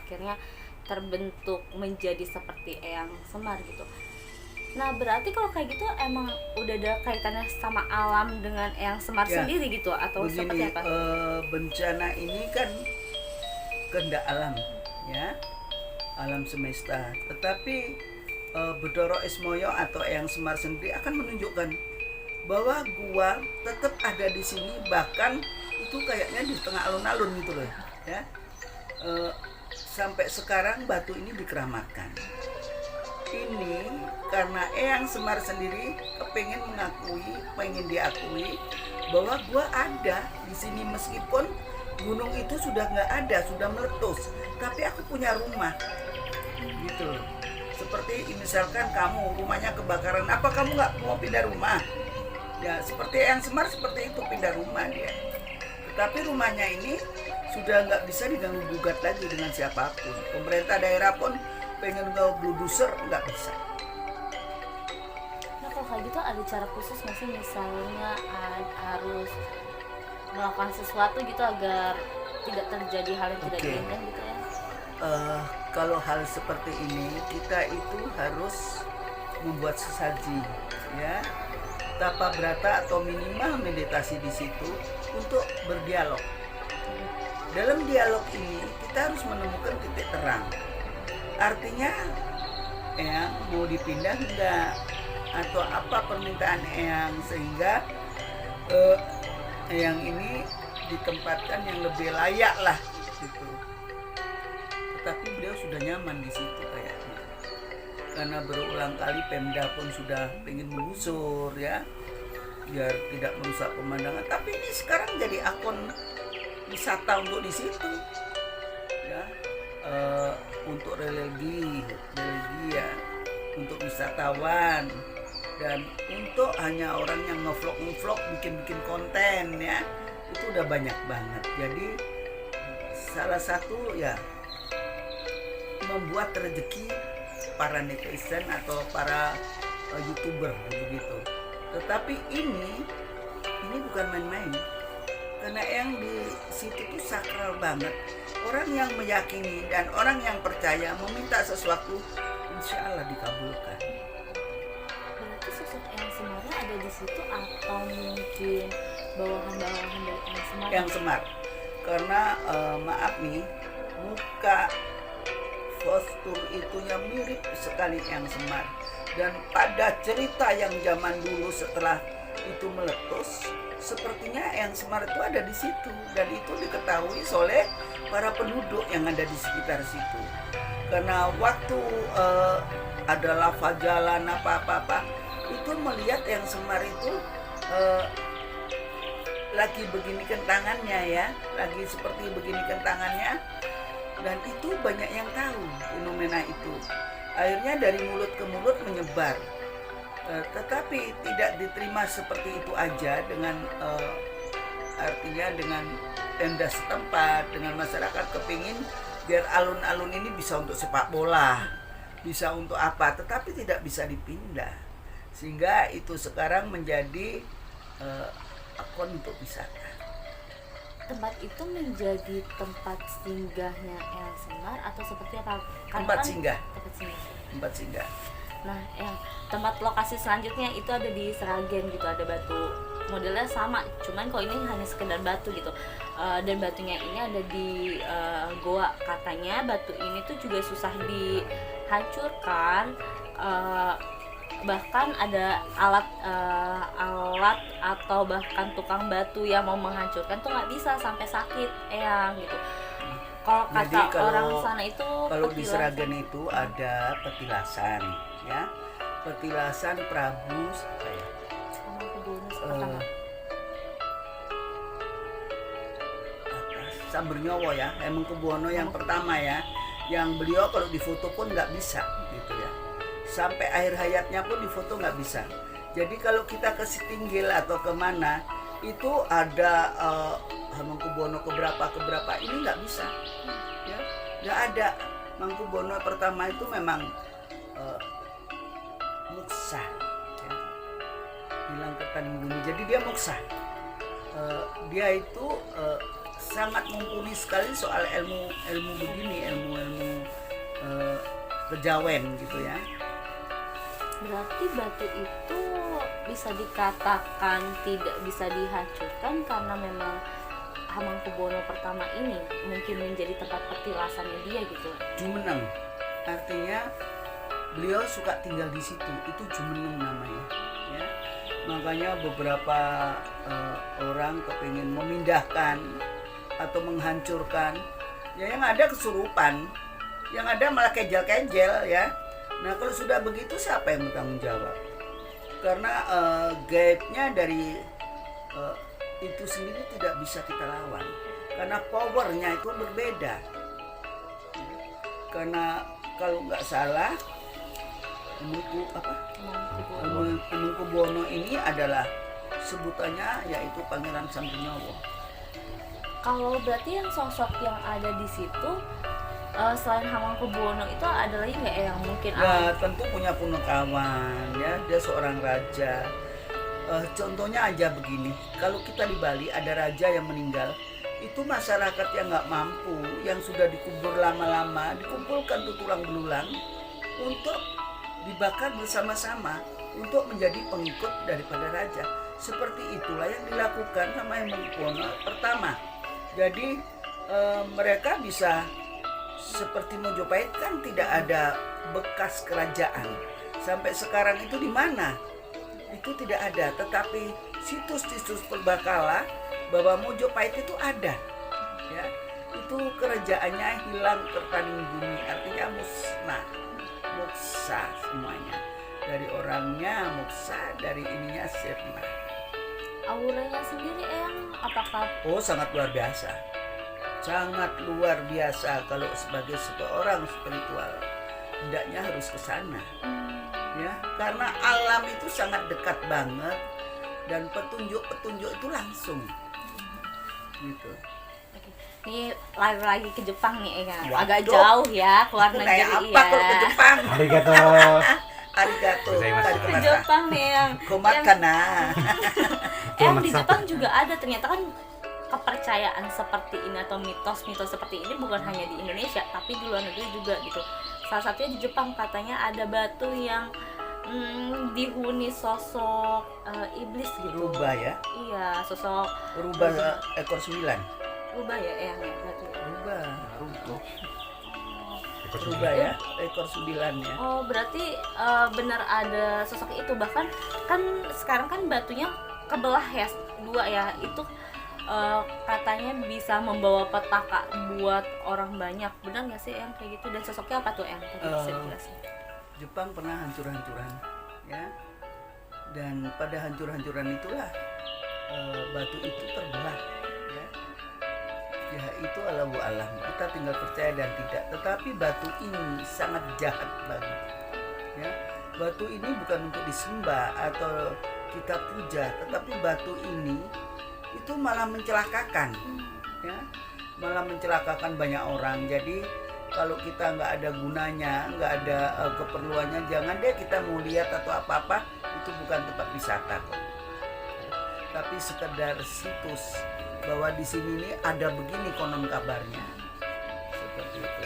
akhirnya terbentuk menjadi seperti Eyang Semar gitu. Nah berarti kalau kayak gitu emang udah ada kaitannya sama alam dengan Eyang Semar Ya, sendiri gitu atau seperti begini, apa? bencana ini kan kehendak alam, ya, alam semesta. Tetapi Bedoro Ismoyo atau Eyang Semar sendiri akan menunjukkan bahwa gua tetap ada di sini, bahkan itu kayaknya di tengah alun-alun gitu loh, ya. Eh, Sampai sekarang batu ini dikeramatkan. Ini karena Eyang Semar sendiri kepengen mengakui, pengen diakui bahwa gua ada di sini meskipun gunung itu sudah nggak ada, sudah meletus, tapi aku punya rumah, gitu loh. Seperti misalkan kamu rumahnya kebakaran, apa kamu nggak mau pindah rumah? Ya seperti Eyang Semar seperti itu, pindah rumah dia. Tetapi rumahnya ini sudah nggak bisa diganggu gugat lagi dengan siapapun. Pemerintah daerah pun pengen nggak bulldozer nggak bisa. Nah kalau kayak gitu ada cara khusus nggak sih, misalnya harus melakukan sesuatu gitu agar tidak terjadi hal yang tidak Oke. diinginkan gitu ya? Kalau hal seperti ini kita itu harus membuat sesaji, ya, tapa berata atau minimal meditasi di situ untuk berdialog. Dalam dialog ini kita harus menemukan titik terang. Artinya, Eyang mau dipindah enggak? Atau apa permintaan Eyang sehingga eh, Eyang ini ditempatkan yang lebih layak lah, gitu. Tetapi beliau sudah nyaman di situ kayaknya. Karena berulang kali Pemda pun sudah ingin mengusur, ya, biar tidak merusak pemandangan. Tapi ini sekarang jadi akun wisata untuk di situ, ya, untuk religi ya, untuk wisatawan dan untuk hanya orang yang ngevlog bikin konten, ya, itu udah banyak banget. Jadi salah satu ya membuat rezeki para netizen atau para youtuber begitu. Tetapi ini bukan main-main, karena yang di situ tuh sakral banget. Orang yang meyakini dan orang yang percaya meminta sesuatu, insya Allah dikabulkan. Berarti sosok Eyang Semarnya ada di situ atau mungkin bawahan-bawahan dari Eyang Semar? Yang Semar, karena maaf nih, muka postur itunya mirip sekali yang Semar. Dan pada cerita yang zaman dulu setelah itu meletus, sepertinya yang Semar itu ada di situ dan itu diketahui oleh para penduduk yang ada di sekitar situ. Karena waktu ada lava jalan apa-apa itu melihat yang Semar itu lagi beginikan tangannya, ya, lagi seperti beginikan tangannya, dan itu banyak yang tahu fenomena itu. Akhirnya dari mulut ke mulut menyebar. Tetapi tidak diterima seperti itu aja dengan artinya dengan Pemda setempat, dengan masyarakat kepingin biar alun-alun ini bisa untuk sepak bola, bisa untuk apa, tetapi tidak bisa dipindah. Sehingga itu sekarang menjadi akun untuk wisata. Tempat itu menjadi tempat singgahnya Eyang Semar atau seperti apa? Tempat singgah. Tempat singgah. Tempat singgah. Nah, yang tempat lokasi selanjutnya itu ada di Seragen gitu, ada batu modelnya sama, cuman kok ini hanya sekedar batu gitu. Dan batunya ini ada di goa, katanya batu ini tuh juga susah dihancurkan. Bahkan ada alat atau bahkan tukang batu yang mau menghancurkan tuh nggak bisa, sampai sakit Eyang gitu. Kalau kata orang sana itu kalau di Seragen itu ada petilasan, ya, petilasan Prabu Sambernyowo, ya, Emengkubwono yang pertama, ya, yang beliau kalau difoto pun nggak bisa, gitu ya. Sampai akhir hayatnya pun difoto nggak bisa. Jadi kalau kita ke Sitinggil atau kemana itu ada Mangkubono keberapa ini nggak bisa, ya, nggak ada. Mangkubono pertama itu memang muksa, ya, bilang ke Tanjung Bumi. Jadi dia muksa, dia itu sangat mumpuni sekali soal ilmu begini, ilmu kejawen gitu ya. Berarti batu itu bisa dikatakan tidak bisa dihancurkan karena memang Hamengkubuwono pertama ini mungkin menjadi tempat petilasannya dia gitu. Jumeneng, artinya beliau suka tinggal di situ, itu Jumeneng namanya ya. Makanya beberapa orang kepingin memindahkan atau menghancurkan ya, yang ada kesurupan, yang ada malah kejel-kejel ya. Nah kalau sudah begitu siapa yang bertanggung jawab? Karena gaibnya dari itu sendiri tidak bisa kita lawan, karena powernya itu berbeda. Karena kalau nggak salah Hamengkubuwono ini adalah sebutannya yaitu Pangeran Sambunyowo. Kalau berarti yang sosok yang ada di situ selain Hamengkubuwono itu ada lagi nggak yang mungkin Ya tentu punya punakawan ya, dia seorang raja. Contohnya aja begini, kalau kita di Bali ada raja yang meninggal, itu masyarakat yang nggak mampu, yang sudah dikubur lama-lama, dikumpulkan tuh tulang belulang untuk dibakar bersama-sama untuk menjadi pengikut daripada raja. Seperti itulah yang dilakukan sama Hamengkubuwono pertama. Jadi mereka bisa seperti Mojopahit kan tidak ada bekas kerajaan. Sampai sekarang itu di mana? Itu tidak ada, tetapi situs-situs purbakala bahwa Mojopahit itu ada ya. Itu kerajaannya hilang tertanding bumi, artinya musnah, muksa semuanya, dari orangnya muksa, dari ininya sirna. Auranya sendiri apakah Sangat luar biasa, sangat luar biasa. Kalau sebagai seorang spiritual hendaknya harus ke sana ya, karena alam itu sangat dekat banget dan petunjuk itu langsung gitu. ini lagi ke Jepang nih Waduh. agak jauh ya, keluar Itu negeri kayak apa ya. kalau ke Jepang? Arigato. Arigato. Gozaimasu. Ke Jepang nih Komakana. di Jepang juga ada ternyata kan kepercayaan seperti ini atau mitos-mitos seperti ini bukan hanya di Indonesia tapi di luar negeri juga gitu. Salah satunya di Jepang katanya ada batu yang dihuni sosok iblis gitu. Rubah ya. Iya, sosok Rubah ekor 9. rubah ya berarti. Rubah. Ikut Rubah ya, ekor 9 ya. Oh, berarti benar ada sosok itu. Bahkan kan sekarang kan batunya kebelah ya, dua ya. Itu katanya bisa membawa petaka buat orang banyak. Benar nggak sih yang kayak gitu? Dan sosoknya apa tuh yang tadi bisa dijelasin? Jepang pernah hancur-hancuran ya. Dan pada hancur-hancuran itulah batu itu terbelah ya. Ya itu Allahu alam. Kita tinggal percaya dan tidak. Tetapi batu ini sangat jahat banget. Ya. Batu ini bukan untuk disembah atau kita puja, tetapi batu ini itu malah mencelakakan ya, malah mencelakakan banyak orang. Jadi kalau kita nggak ada gunanya, nggak ada keperluannya, jangan deh kita mau lihat atau apa-apa, itu bukan tempat wisata kok, tapi sekedar situs bahwa di sini nih ada begini konon kabarnya, seperti itu.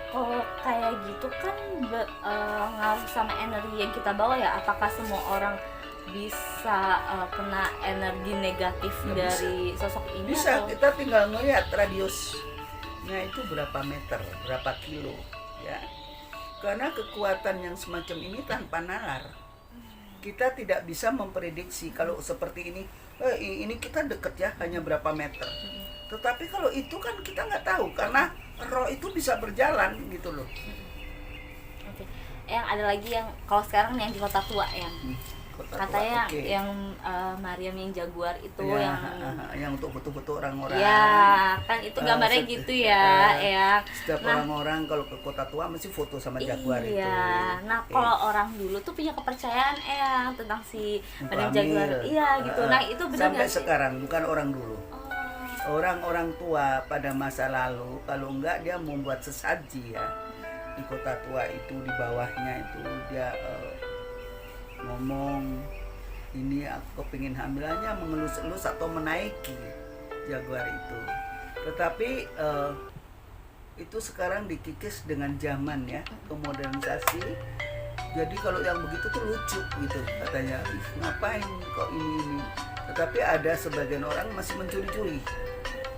Kalau kayak gitu kan ngaruh sama energi yang kita bawa ya. Apakah semua orang bisa kena energi negatif Ya, dari sosok ini? Bisa, atau? kita tinggal ngelihat radiusnya itu berapa meter, berapa kilo ya. Karena kekuatan yang semacam ini tanpa nalar, kita tidak bisa memprediksi. Kalau seperti ini kita deket ya, hanya berapa meter. Tetapi kalau itu kan kita nggak tahu, karena roh itu bisa berjalan gitu loh. Oke. Yang ada lagi yang kalau sekarang yang di Kota Tua yang Kota katanya Tua, oke. yang Mariam yang Jaguar itu Ya, yang untuk foto-foto orang-orang. ya kan itu gambarnya gitu ya ya. Setiap Nah, orang-orang kalau ke Kota Tua mesti foto sama Jaguar itu. iya. Nah, Oke. kalau orang dulu tuh punya kepercayaan tentang si Mariam Pamir. Jaguar. Iya gitu. Nah, itu benar sampai nggak sih? sekarang, bukan orang dulu. Oh. Orang-orang tua pada masa lalu, kalau enggak dia membuat sesaji ya. Di Kota Tua itu, di bawahnya itu dia ngomong, ini aku kepingin hamilannya mengelus-elus atau menaiki Jaguar itu. Tetapi itu sekarang dikikis dengan zaman ya, kemodernisasi. Jadi kalau yang begitu tuh lucu gitu katanya, ih ngapain kok ini. Tetapi ada sebagian orang masih mencuri-curi.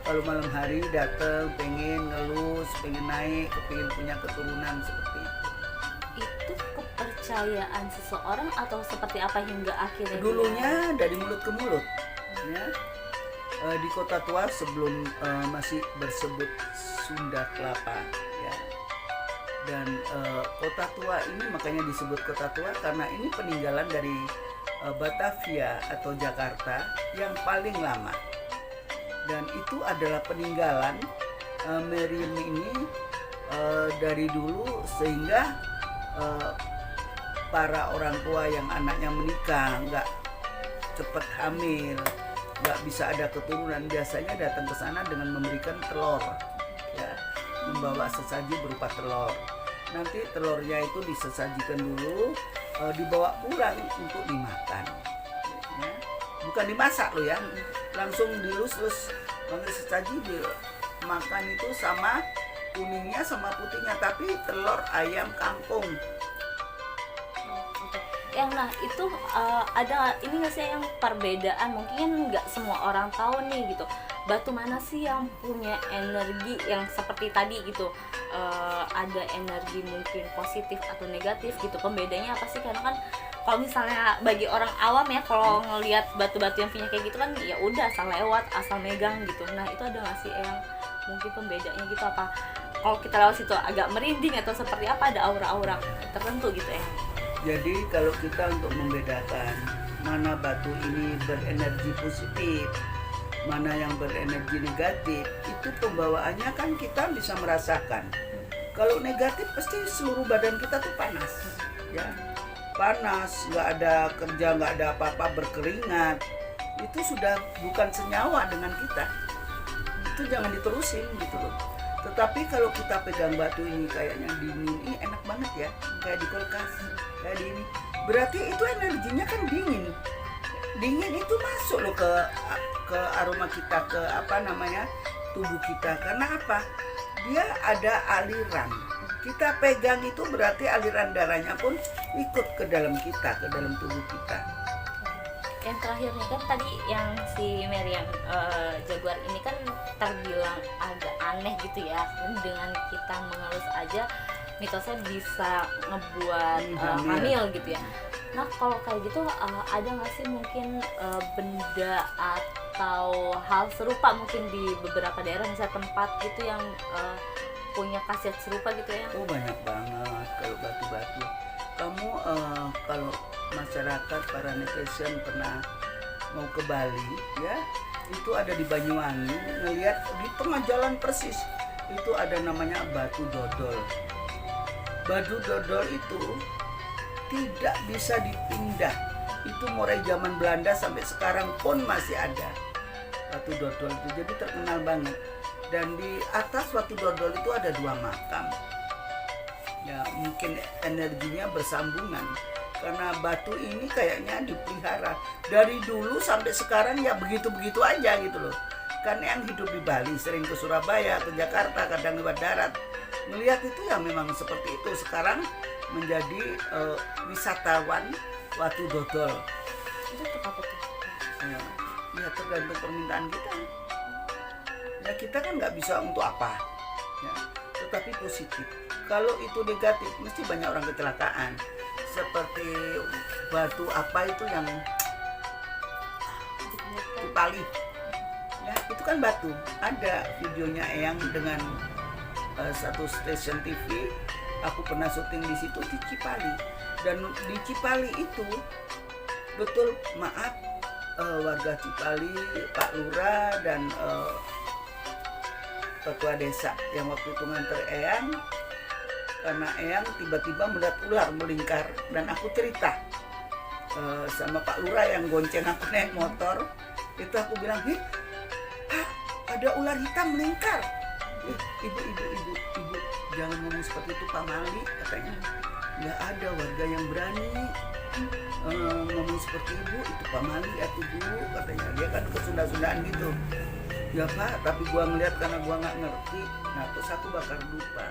Kalau malam hari datang pengen ngelus, pengen naik, pengen punya keturunan seperti itu. Itu kepercayaan seseorang atau seperti apa hingga akhirnya Dulunya dari mulut ke mulut, ya. Di Kota Tua sebelum masih bersebut Sunda Kelapa, ya. Dan Kota Tua ini makanya disebut Kota Tua karena ini peninggalan dari Batavia atau Jakarta yang paling lama. Dan itu adalah peninggalan Meriam ini dari dulu, sehingga para orang tua yang anaknya menikah nggak cepat hamil, nggak bisa ada keturunan, biasanya datang ke sana dengan memberikan telur, ya, membawa sesaji berupa telur. Nanti telurnya itu disesajikan dulu, dibawa pulang untuk dimakan, ya. Bukan dimasak loh ya, langsung dilus-lus, pakai sesaji dimakan itu sama kuningnya sama putihnya, tapi telur ayam kampung. yang nah itu ada ini nggak sih yang perbedaan, mungkin nggak semua orang tahu nih gitu, batu mana sih yang punya energi yang seperti tadi gitu, ada energi mungkin positif atau negatif gitu, pembedanya apa sih? Karena kan kalau misalnya bagi orang awam ya, kalau ngelihat batu-batu yang punya kayak gitu kan ya udah asal lewat, asal megang gitu. Nah itu ada nggak sih yang mungkin pembedanya gitu, apa kalau kita lewat situ agak merinding atau seperti apa, ada aura-aura tertentu gitu ya? Jadi kalau kita untuk membedakan mana batu ini berenergi positif, mana yang berenergi negatif, itu pembawaannya kan kita bisa merasakan. Kalau negatif pasti seluruh badan kita tuh panas, ya, panas, nggak ada kerja, nggak ada apa-apa, berkeringat. Itu sudah bukan senyawa dengan kita. Itu jangan diterusin gitu loh. Tetapi kalau kita pegang batu ini kayaknya dingin, ini enak banget ya, kayak di kulkas, kayak di ini. Berarti itu energinya kan dingin. Dingin itu masuk loh ke aroma kita, ke apa namanya, tubuh kita. Karena apa? Dia ada aliran. Kita pegang itu berarti aliran darahnya pun ikut ke dalam kita, ke dalam tubuh kita. Yang terakhir nih kan tadi yang si Meriam Jaguar ini kan terbilang agak aneh gitu ya, dengan kita mengelus aja mitosnya bisa ngebuat hamil gitu ya. Nah kalau kayak gitu ada nggak sih mungkin benda atau hal serupa mungkin di beberapa daerah, misalnya tempat gitu yang punya khasiat serupa gitu ya? Oh banyak banget kalau batu-batu. Kamu kalau masyarakat para netizen pernah mau ke Bali ya, itu ada di Banyuwangi, ngelihat di tengah jalan persis itu ada namanya batu dodol. Batu dodol itu tidak bisa dipindah, itu mulai zaman Belanda sampai sekarang pun masih ada batu dodol itu, jadi terkenal banget. Dan di atas batu dodol itu ada 2 makam ya, mungkin energinya bersambungan karena batu ini kayaknya dipelihara dari dulu sampai sekarang ya, begitu-begitu aja gitu loh. Kan yang hidup di Bali sering ke Surabaya, ke Jakarta, kadang lewat darat, melihat itu ya memang seperti itu. Sekarang menjadi wisatawan batu dodol. Itu tuh apa tuh? Ya tergantung permintaan kita. Ya kita kan nggak bisa untuk apa ya, tetapi positif. Kalau itu negatif mesti banyak orang kecelakaan. Seperti batu apa itu yang Cipali ya, itu kan batu. Ada videonya Eyang dengan satu stasiun TV. Aku pernah syuting di situ di Cipali. Dan di Cipali itu betul, maaf, warga Cipali, Pak Lurah dan ketua desa yang waktu itu nganter Eyang, karena Eyang tiba-tiba melihat ular melingkar dan aku cerita sama Pak Lurah yang gonceng aku naik motor. Itu aku bilang, Pak, ada ular hitam melingkar. Ibu, jangan ngomong seperti itu Pak Mali, katanya. Nggak ada warga yang berani ngomong seperti ibu, itu Pak Mali atau Bu, katanya. Dia kan kesunda-sundaan gitu. Ya Pak, tapi gua ngeliat karena gua nggak ngerti. Nah terus aku bakar dupa.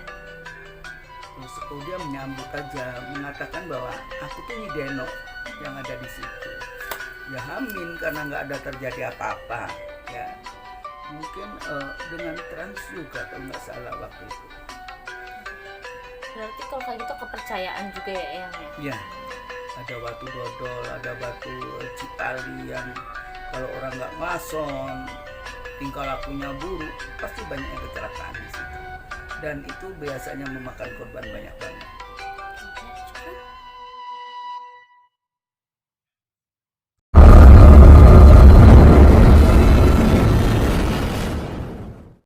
Terus dia menyambut aja, mengatakan bahwa aku tuh Nyideno yang ada di situ. Ya amin, karena nggak ada terjadi apa-apa. Ya mungkin dengan trans juga kalau nggak salah waktu itu. Berarti kalau kayak gitu kepercayaan juga ya Eyang ya? Ya, ada batu dodol, ada batu cipali yang kalau orang nggak ngason, tingkah lakunya buruk, pasti banyak yang kecelakaan di situ. Dan itu biasanya memakan korban banyak banget.